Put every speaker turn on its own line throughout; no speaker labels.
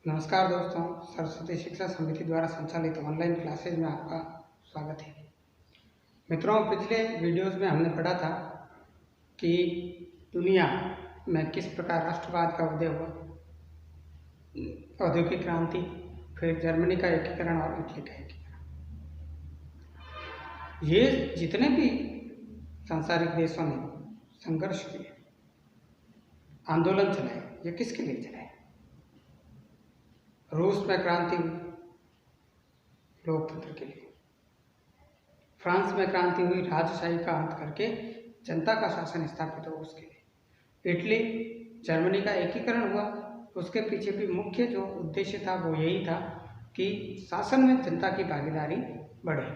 नमस्कार दोस्तों, सरस्वती शिक्षा समिति द्वारा संचालित ऑनलाइन क्लासेज में आपका स्वागत है। मित्रों, पिछले वीडियोस में हमने पढ़ा था कि दुनिया में किस प्रकार राष्ट्रवाद का उदय हुआ, औद्योगिक क्रांति, फिर जर्मनी का एकीकरण और इटली का एकीकरण। ये जितने भी सांसारिक देशों ने संघर्ष किए, आंदोलन चलाए, ये किसके लिए चलाए? रूस में क्रांति हुई लोकतंत्र के लिए, फ्रांस में क्रांति हुई राजशाही का अंत करके जनता का शासन स्थापित हो उसके लिए, इटली जर्मनी का एकीकरण हुआ, उसके पीछे भी मुख्य जो उद्देश्य था वो यही था कि शासन में जनता की भागीदारी बढ़े।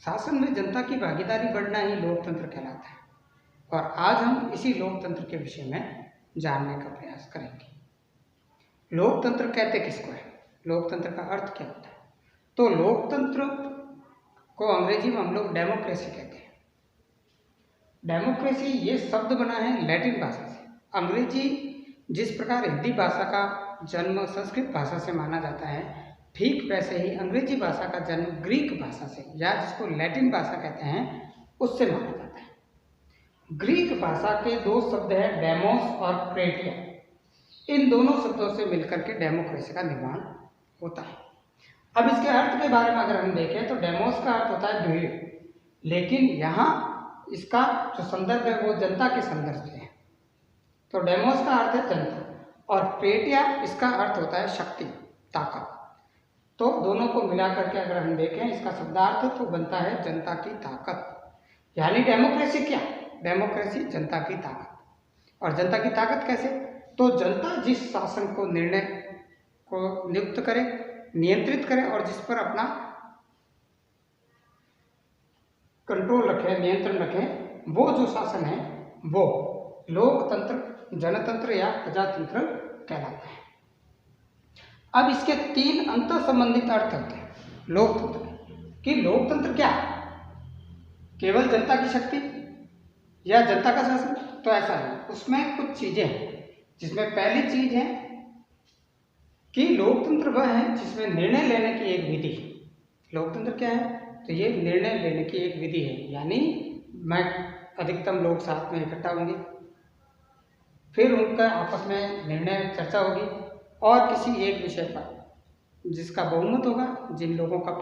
शासन में जनता की भागीदारी बढ़ना ही लोकतंत्र कहलाता है और आज हम इसी लोकतंत्र के विषय में जानने का प्रयास करेंगे। लोकतंत्र कहते किसको है? लोकतंत्र का अर्थ क्या होता है? तो लोकतंत्र को अंग्रेजी में हम लोग डेमोक्रेसी कहते हैं। डेमोक्रेसी ये शब्द बना है लैटिन भाषा से। अंग्रेजी जिस प्रकार हिंदी भाषा का जन्म संस्कृत भाषा से माना जाता है, ठीक वैसे ही अंग्रेजी भाषा का जन्म ग्रीक भाषा से, या जिसको लैटिन भाषा कहते हैं, उससे माना जाता है। ग्रीक भाषा के दो शब्द हैं, डेमोस और क्रेटिया। इन दोनों शब्दों से मिलकर के डेमोक्रेसी का निर्माण होता है। अब इसके अर्थ के बारे में अगर हम देखें तो डेमोस का अर्थ होता है भीड़, लेकिन यहाँ इसका जो संदर्भ है वो जनता के संदर्भ से है। तो डेमोस का अर्थ है जनता और क्रेटिया इसका अर्थ होता है शक्ति, ताकत। तो दोनों को मिला करके अगर हम देखें इसका शब्दार्थ तो बनता है जनता की ताकत। यानी डेमोक्रेसी क्या? डेमोक्रेसी जनता की ताकत। और जनता की ताकत कैसे? तो जनता जिस शासन को निर्णय को नियुक्त करे, नियंत्रित करे और जिस पर अपना कंट्रोल रखे, नियंत्रण रखे, वो जो शासन है वो लोकतंत्र, जनतंत्र या प्रजातंत्र कहलाता है। अब इसके तीन अंतर संबंधित अर्थ होते हैं लोकतंत्र कि लोकतंत्र क्या है? केवल जनता की शक्ति या जनता का शासन? तो ऐसा है, उसमें कुछ चीजें हैं, जिसमें पहली चीज है कि लोकतंत्र वह है जिसमें निर्णय लेने की एक विधि है। लोकतंत्र क्या है? तो ये निर्णय लेने की एक विधि है, यानी मैं अधिकतम लोग साथ में इकट्ठा होंगे, फिर उनका आपस में निर्णय चर्चा होगी और किसी एक विषय पर जिसका बहुमत होगा, जिन लोगों का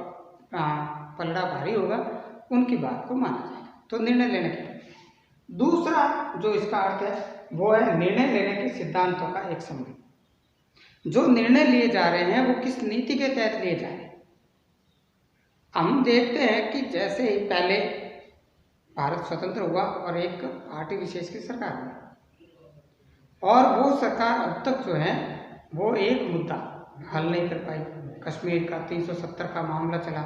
पलड़ा भारी होगा, उनकी बात को माना जाएगा। तो निर्णय लेने की। दूसरा जो इसका अर्थ है वो है निर्णय लेने के सिद्धांतों का एक समूह। जो निर्णय लिए जा रहे हैं वो किस नीति के तहत लिए जा रहे हैं? हम देखते हैं कि जैसे ही पहले भारत स्वतंत्र हुआ और एक पार्टी विशेष की सरकार हुई, और वो सरकार अब तक जो है वो एक मुद्दा हल नहीं कर पाई। कश्मीर का 370 का मामला चला,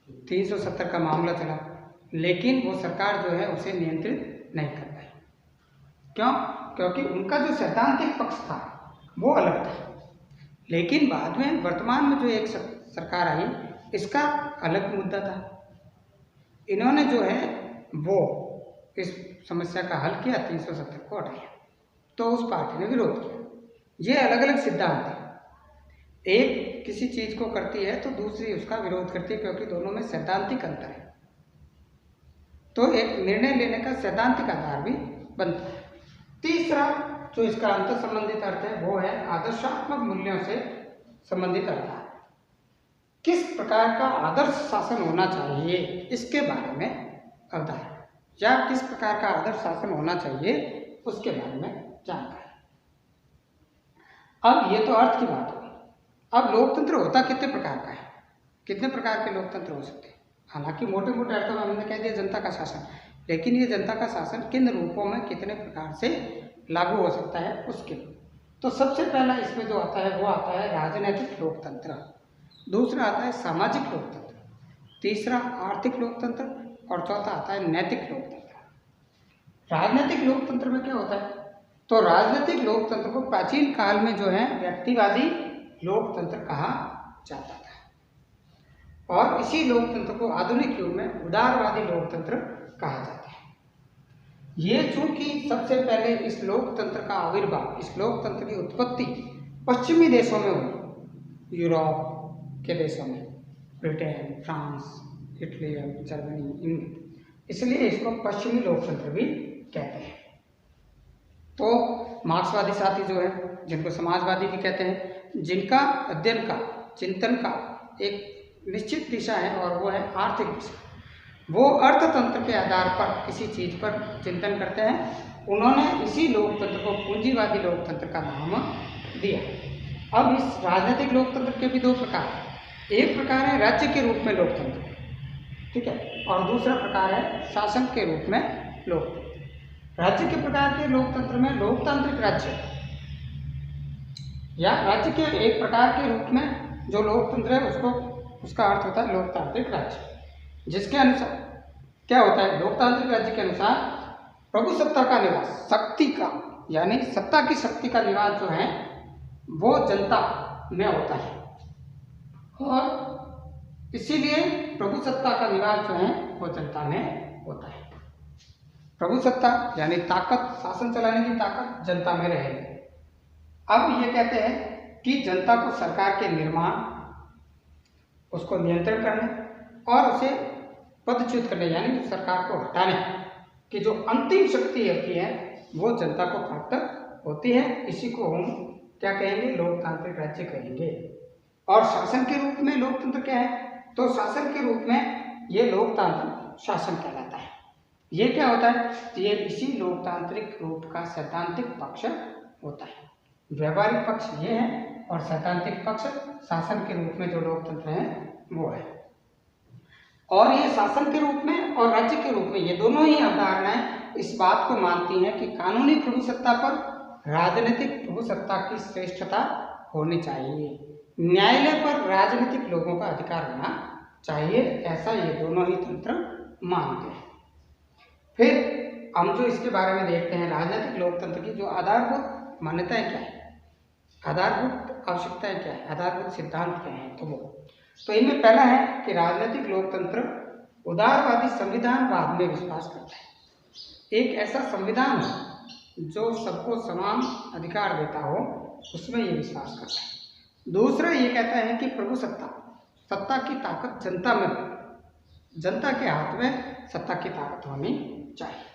370 का मामला चला, लेकिन वो सरकार जो है उसे नियंत्रित नहीं कर पाई। क्यों? क्योंकि उनका जो सैद्धांतिक पक्ष था वो अलग था, लेकिन बाद में वर्तमान में जो एक सरकार आई, इसका अलग मुद्दा था। इन्होंने जो है वो इस समस्या का हल किया, 370 को हटाया, तो उस पार्टी ने विरोध किया। ये अलग अलग सिद्धांत है, एक किसी चीज को करती है तो दूसरी उसका विरोध करती है, क्योंकि दोनों में सैद्धांतिक अंतर है। तो एक निर्णय लेने का सैद्धांतिक आधार भी बनता है। तीसरा जो इसका अंतर संबंधित अर्थ है वो है आदर्शात्मक मूल्यों से संबंधित अर्थ है। किस प्रकार का आदर्श शासन होना चाहिए इसके बारे में अवधारणा, या किस प्रकार का आदर्श शासन होना चाहिए उसके बारे में जानकारी। अब ये तो अर्थ की बात होगी। अब लोकतंत्र होता कितने प्रकार का है? कितने प्रकार के लोकतंत्र हो सकते हैं? हालांकि मोटे मोटे अर्थों में हमने कह दिया जनता का शासन, लेकिन ये जनता का शासन किन रूपों में कितने प्रकार से लागू हो सकता है उसके। तो सबसे पहला इसमें जो आता है वो आता है राजनीतिक लोकतंत्र, दूसरा आता है सामाजिक लोकतंत्र, तीसरा आर्थिक लोकतंत्र और चौथा आता है नैतिक लोकतंत्र। राजनीतिक लोकतंत्र में क्या होता है? तो राजनीतिक लोकतंत्र को प्राचीन काल में जो है व्यक्तिवादी लोकतंत्र कहा जाता था, और इसी लोकतंत्र को आधुनिक युग में उदारवादी लोकतंत्र कहा जाता है। ये चूंकि सबसे पहले इस लोकतंत्र का आविर्भाव, इस लोकतंत्र की उत्पत्ति पश्चिमी देशों में हुई, यूरोप के देशों में, Britain, France, Italy, Germany, England, इसलिए इसको पश्चिमी लोकतंत्र भी कहते हैं। तो मार्क्सवादी साथी जो है, जिनको समाजवादी भी कहते हैं, जिनका अध्ययन का, चिंतन का एक निश्चित दिशा है और वो है आर्थिक दिशा। वो अर्थतंत्र के आधार पर किसी चीज पर चिंतन करते हैं। उन्होंने इसी लोकतंत्र को पूंजीवादी लोकतंत्र का नाम दिया। अब इस राजनीतिक लोकतंत्र के भी दो प्रकार हैं। एक प्रकार है राज्य के रूप में लोकतंत्र, ठीक है, और दूसरा प्रकार है शासन के रूप में लोकतंत्र। राज्य के प्रकार के लोकतंत्र में लोकतांत्रिक राज्य या राज्य के एक प्रकार के रूप में जो लोकतंत्र है उसका अर्थ होता है लोकतांत्रिक राज्य, जिसके अनुसार क्या होता है, लोकतांत्रिक राज्य के अनुसार प्रभु सत्ता का निवास, शक्ति का यानी सत्ता की शक्ति का निवास जो है वो जनता में होता है, और इसीलिए प्रभु सत्ता का निवास जो है वो जनता में होता है। प्रभु सत्ता यानी ताकत, शासन चलाने की ताकत जनता में रहेगी। अब ये कहते हैं कि जनता को सरकार के निर्माण, उसको नियंत्रण करने और उसे पदच्युत करने यानी सरकार को हटाने की जो अंतिम शक्ति होती है वो जनता को प्राप्त होती है। इसी को हम क्या कहेंगे, लोकतांत्रिक राज्य कहेंगे। और शासन के रूप में लोकतंत्र क्या है, तो शासन के रूप में ये लोकतांत्रिक शासन कहलाता है। ये क्या होता है, ये इसी लोकतांत्रिक रूप का सैद्धांतिक पक्ष होता है। व्यवहारिक पक्ष ये है और सैद्धांतिक पक्ष शासन के रूप में जो लोकतंत्र है वो है। और ये शासन के रूप में और राज्य के रूप में ये दोनों ही अवधारणाएं इस बात को मानती हैं कि कानूनी प्रभु सत्ता पर राजनीतिक प्रभु सत्ता की श्रेष्ठता होनी चाहिए, न्यायालय पर राजनीतिक लोगों का अधिकार होना चाहिए, ऐसा ये दोनों ही तंत्र मानते हैं। फिर हम जो इसके बारे में देखते हैं, राजनीतिक लोकतंत्र की जो आधारभूत मान्यताएं क्या है, आधारभूत आवश्यकताएं क्या है, आधारभूत सिद्धांत क्या है, तो इनमें पहला है कि राजनीतिक लोकतंत्र उदारवादी संविधानवाद में विश्वास करता है। एक ऐसा संविधान जो सबको समान अधिकार देता हो, उसमें ये विश्वास करता है। दूसरा ये कहता है कि प्रभु सत्ता की ताकत जनता में, जनता के हाथ में सत्ता की ताकत होनी चाहिए।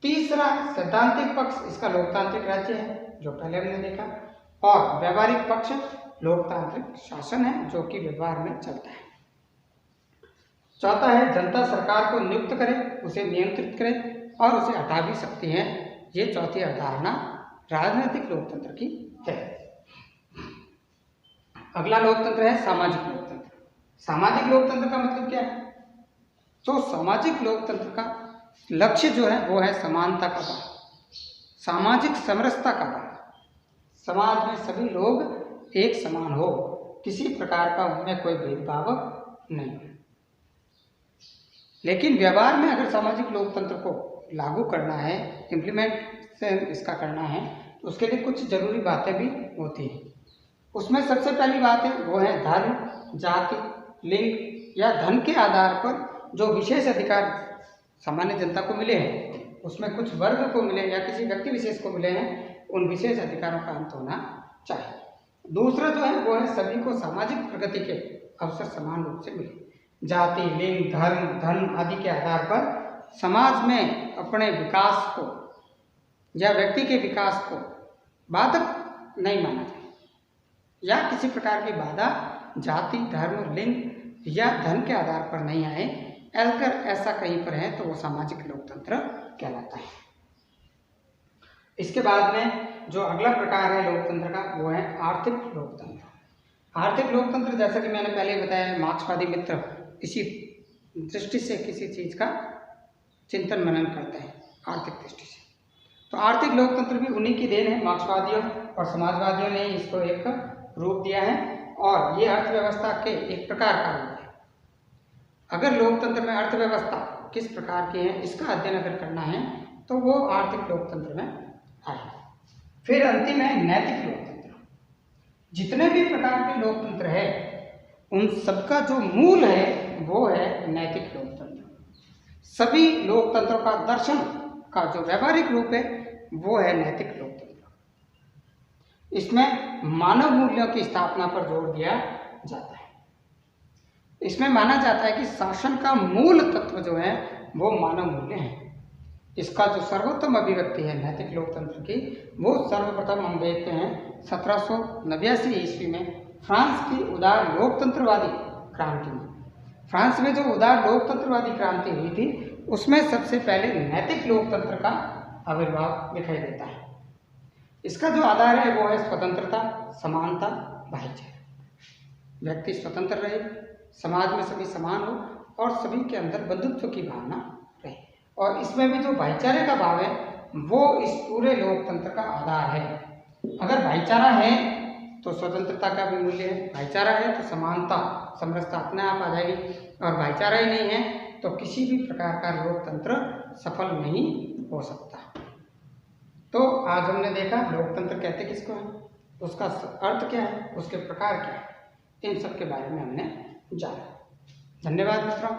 तीसरा सैद्धांतिक पक्ष इसका लोकतांत्रिक राज्य है जो पहले हमने देखा, और व्यवहारिक पक्ष लोकतांत्रिक शासन है जो कि व्यवहार में चलता है। चौथा है जनता सरकार को नियुक्त करे, उसे नियंत्रित करे और उसे हटा भी सकती है। ये चौथी अवधारणा राजनीतिक लोकतंत्र की है। अगला लोकतंत्र है सामाजिक लोकतंत्र। सामाजिक लोकतंत्र का मतलब क्या है, तो सामाजिक लोकतंत्र का लक्ष्य जो है वो है समानता का भाव, सामाजिक समरसता का भाव, समाज में सभी लोग एक समान हो, किसी प्रकार का उनमें कोई भेदभाव नहीं हो। लेकिन व्यवहार में अगर सामाजिक लोकतंत्र को लागू करना है, इम्प्लीमेंट इसका करना है, तो उसके लिए कुछ जरूरी बातें भी होती हैं। उसमें सबसे पहली बात है वो है धर्म, जाति, लिंग या धन के आधार पर जो विशेष अधिकार सामान्य जनता को मिले हैं, उसमें कुछ वर्ग को मिले या किसी व्यक्ति विशेष को मिले हैं, उन विशेष अधिकारों का अंत होना चाहिए। दूसरा जो है वो है सभी को सामाजिक प्रगति के अवसर समान रूप से मिले। जाति, लिंग, धर्म, धन आदि के आधार पर समाज में अपने विकास को या व्यक्ति के विकास को बाधक नहीं माना जाए, या किसी प्रकार की बाधा जाति, धर्म, लिंग या धन के आधार पर नहीं आए। अगर ऐसा कहीं पर है तो वो सामाजिक लोकतंत्र कहलाता है। इसके बाद में जो अगला प्रकार है लोकतंत्र का वो है आर्थिक लोकतंत्र। आर्थिक लोकतंत्र जैसा कि मैंने पहले बताया, मार्क्सवादी मित्र इसी दृष्टि से किसी चीज का चिंतन मनन करते हैं, आर्थिक दृष्टि से। तो आर्थिक लोकतंत्र भी उन्हीं की देन है। मार्क्सवादियों और समाजवादियों ने इसको एक रूप दिया है और ये अर्थव्यवस्था के एक प्रकार का रूप है। अगर लोकतंत्र में अर्थव्यवस्था किस प्रकार की है इसका अध्ययन अगर करना है तो वो आर्थिक लोकतंत्र में आए। फिर अंतिम है नैतिक लोकतंत्र। जितने भी प्रकार के लोकतंत्र है उन सबका जो मूल है वो है नैतिक लोकतंत्र। सभी लोकतंत्रों का दर्शन का जो व्यवहारिक रूप है वो है नैतिक लोकतंत्र। इसमें मानव मूल्यों की स्थापना पर जोर दिया जाता है। इसमें माना जाता है कि शासन का मूल तत्व जो है वो मानव मूल्य है। इसका जो सर्वोत्तम अभिव्यक्ति है नैतिक लोकतंत्र की, वो सर्वप्रथम हम देखते हैं 1789 ईस्वी में फ्रांस की उदार लोकतंत्रवादी क्रांति में। फ्रांस में जो उदार लोकतंत्रवादी क्रांति हुई थी उसमें सबसे पहले नैतिक लोकतंत्र का आविर्भाव दिखाई देता है। इसका जो आधार है वो है स्वतंत्रता, समानता, भाईचारा। व्यक्ति स्वतंत्र रहे, समाज में सभी समान हो और सभी के अंदर बंधुत्व की भावना रहे, और इसमें भी जो भाईचारे का भाव है वो इस पूरे लोकतंत्र का आधार है। अगर भाईचारा है तो स्वतंत्रता का भी मूल्य है, भाईचारा है तो समानता, समरसता अपने आप आ जाएगी, और भाईचारा ही नहीं है तो किसी भी प्रकार का लोकतंत्र सफल नहीं हो सकता। तो आज हमने देखा लोकतंत्र कहते किसको है, उसका अर्थ क्या है, उसके प्रकार क्या है, इन सब के बारे में हमने जाना। धन्यवाद मित्रों।